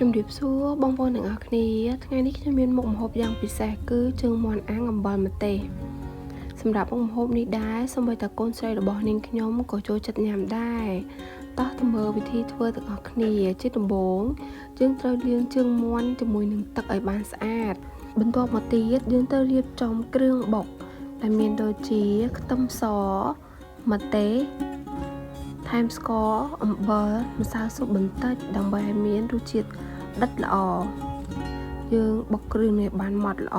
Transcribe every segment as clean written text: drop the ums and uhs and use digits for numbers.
ជំរាបសួរបងប្អូនទាំងអស់គ្នាថ្ងៃនេះខ្ញុំមានមុខម្ហូបយ៉ាងពិសេសគឺជើងមាន់អាំងអំបិលម្ទេសសម្រាប់មុខម្ហូបនេះដែរសូម្បីតែកូនស្រីរបស់នាងខ្ញុំក៏ចូលចិត្តញ៉ាំដែរតោះទៅមើលវិធីធ្វើទាំងអស់គ្នាជាដំបូងយើងត្រូវលាងជើងមាន់ជាមួយនឹងទឹកឲ្យបានស្អាតបន្ទាប់មកទៀតយើងត្រូវរៀបចំគ្រឿងបុកដែលមានដូចជាខ្ទឹមសម្ទេសថែមស្ករអំបិលម្សៅស៊ុបបន្តិចដើម្បីឲ្យមានរសជាតិដិតល្អយើងបុកគ្រឿងនេះបានម៉ត់ល្អ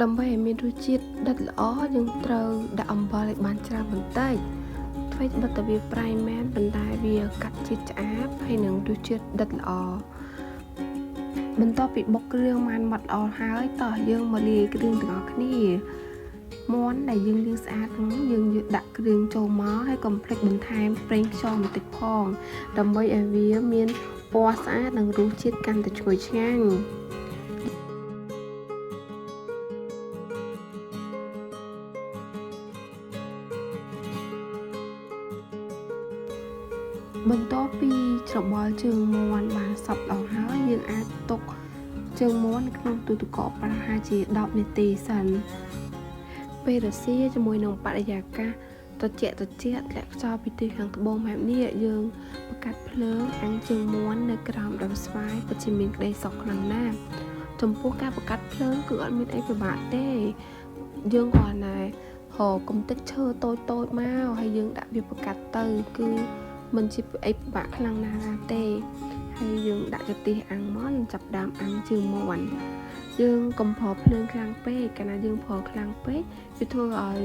ដើម្បីឲ្យមានរសជាតិដិតល្អយើងត្រូវដាក់អំបិលឲ្យបានច្រើនបន្តិចធ្វើឲ្យបិទតែវាប្រៃមែនប៉ុន្តែវាកាត់ជាតិឆ្អាបហើយនឹងរសជាតិដិតល្អបន្ទាប់ពីបុកគ្រឿងបានម៉ត់ល្អហើយតោះយើងមកលាយគ្រឿងទាំងអស់គ្នាមាន់ដែលយើងលាងស្អាតហ្នឹងយើងដាក់គ្រឿងចូលមកហើយកុំភ្លេចបន្ថែមប្រេងខ្យងបន្តិចផងដើម្បីឲ្យវាមានពណ៌ស្អាតនិងរសជាតិកាន់តែឈ្ងុយឆ្ងាញ់បន្ទាប់ពីច្របល់ជើងមាន់បានសព្វល្អហើយយើងអាចទុកជើងមាន់ក្នុងទូទឹកកកប្រហែលជា10នាទីសិនពេលរសៀលជាមួយនឹងបរិយាកាសត្រជាក់លាក់ខ្យល់ពីទិសខាងត្បូងបែបនេះយើងបង្កាត់ភ្លើងអាំងជើងមាន់នៅក្រោមដើមស្វាយពិតជាមានក្តីសុខខ្លាំងណាស់ចំពោះការបង្កាត់ភ្លើងគឺអត់មានអីពិបាកទេយើងគ្រាន់តែហៅកុំទឹកឈើតូចមកហើយយើងដាក់វាបង្កាត់ទៅគឺមិនជាអីពិបាកខ្លាំងណាស់ទេហើយយើងដាក់ចង្កឹះអាំងមកយើងចាប់ដើមអាំងជើងមាន់យើងកុំប្រើភ្លើងខ្លាំងពេកកាលណាយើងប្រើខ្លាំងពេកវាធ្វើឲ្យ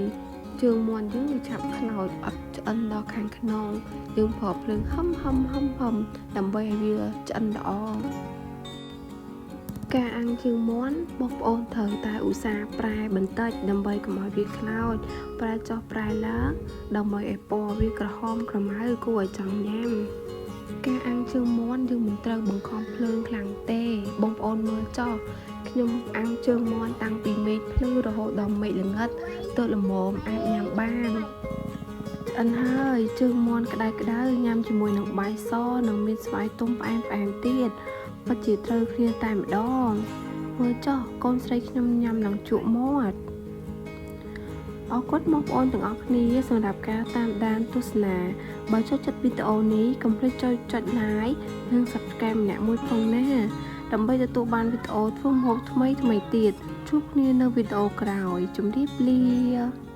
ជើងមាន់យើងវាឆាប់ខ្លោចអត់ឆ្អិនដល់ខាងក្នុងយើងប្រើភ្លើងហឹមដើម្បីឲ្យវាឆ្អិនល្អការអាំងជើងមាន់បងប្អូនត្រូវតែឧស្សាហ៍ប្រែបន្តិចដើម្បីកុំឲ្យវាខ្លោចប្រែចុះប្រែឡើងដើម្បីឲ្យពណ៌វាក្រហមក្រមៅគួរឲ្យចង់ញ៉ាំការអាំងជើងមាន់យើងមិនត្រូវបង្ខំភ្លើងខ្លាំងទេបងប្អូនមើលចុះខ្ញុំអាំងជើងមាន់តាំងពីមេឃភ្លឺរហូតដល់មេឃល្ងិតទើបល្មមអាចញ៉ាំបានឆ្អិនហើយជើងមាន់ក្តៅញ៉ាំជាមួយនឹងបាយសនិងមានស្វាយទុំផ្អែមទៀតពិតជាត្រូវគ្នាតែម្ដងមើលចុះកូនស្រីខ្ញុំញ៉ាំនឹងជក់មាត់អរគុណបងប្អូនទាំងអស់គ្នាសម្រាប់ការតាមដានទស្សនាបើចូលចិត្តវីដេអូនេះកុំភ្លេចចុច like និង subscribe ម្នាក់មួយផងណាដើម្បីទទួលបានវីដេអូធ្វើម្ហូបថ្មីទៀតជួបគ្នានៅវីដេអូក្រោយជម្រាបលា